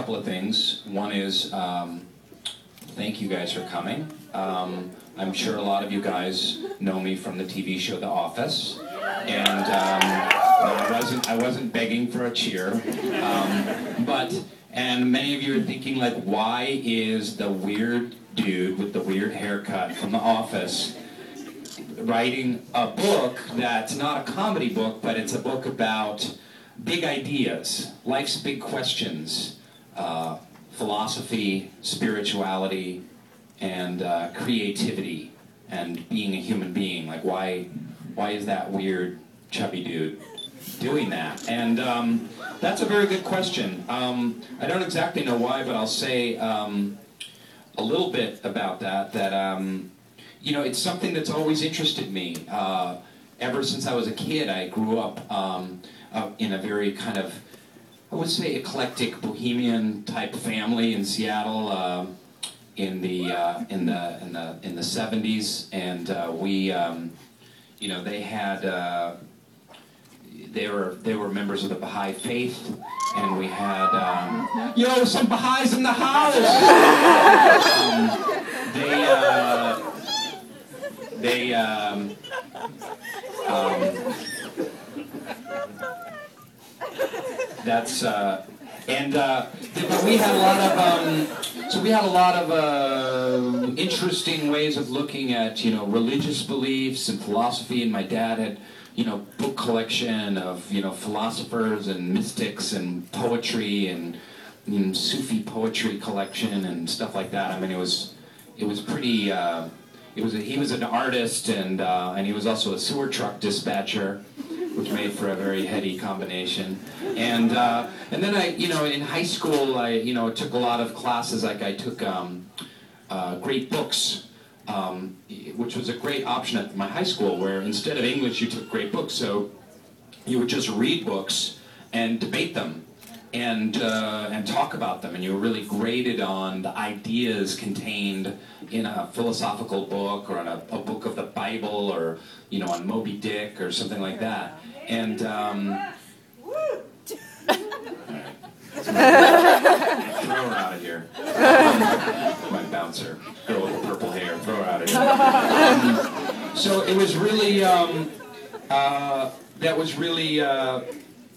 couple of things. One is thank you guys for coming. I'm sure a lot of you guys know me from the TV show The Office, and I wasn't begging for a cheer, and many of you are thinking, like, why is the weird dude with the weird haircut from The Office writing a book that's not a comedy book, but it's a book about big ideas, life's big questions, philosophy, spirituality, and creativity, and being a human being. Like, why is that weird chubby dude doing that? And that's a very good question. I don't exactly know why, but I'll say a little bit about that. You know, it's something that's always interested me. Ever since I was a kid, I grew up in a very kind of, I would say, eclectic bohemian type family in Seattle in the 70s, and you know, they were members of the Baha'i faith, and we had some Baha'is in the house. But we had a lot of interesting ways of looking at, you know, religious beliefs and philosophy, and my dad had, you know, book collection of, you know, philosophers and mystics and poetry and, you know, Sufi poetry collection and stuff like that. I mean, it was pretty. He was an artist, and he was also a sewer truck dispatcher, which made for a very heady combination. And then I, you know, in high school, I, you know, took a lot of classes. Like I took great books, which was a great option at my high school, where instead of English, you took great books. So you would just read books and debate them, and talk about them, and you were really graded on the ideas contained in a philosophical book, or on a book of the Bible, or, you know, on Moby Dick or something like that. And throw her out of here. My bouncer, girl with the purple hair, throw her out of here. So it was really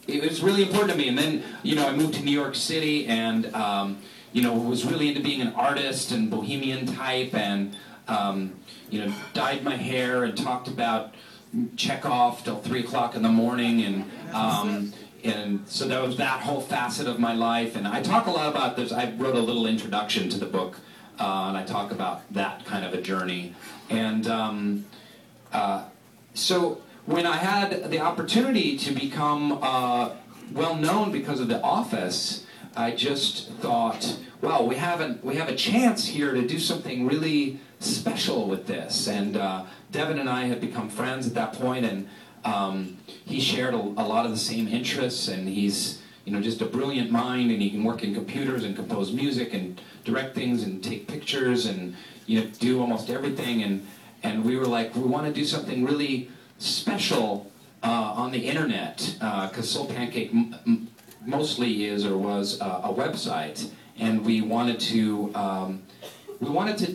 it was really important to me. And then, you know, I moved to New York City, and you know, was really into being an artist and bohemian type, and you know, dyed my hair and talked about Chekhov till 3 o'clock in the morning, and so there was that whole facet of my life. And I talk a lot about this. I wrote a little introduction to the book, and I talk about that kind of a journey. And so when I had the opportunity to become well known because of The Office, I just thought, wow, we have a chance here to do something really special with this. And Devin and I had become friends at that point, and he shared a lot of the same interests, and he's, you know, just a brilliant mind, and he can work in computers and compose music and direct things and take pictures and, you know, do almost everything. And we were like, we want to do something really special on the internet, because Soul Pancake mostly is or was a website, and we wanted to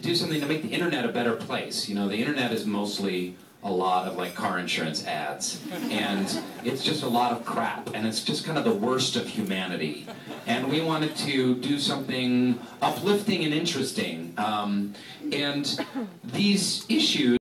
do something to make the internet a better place. You know, the internet is mostly a lot of, like, car insurance ads, and it's just a lot of crap, and it's just kind of the worst of humanity. And we wanted to do something uplifting and interesting, and these issues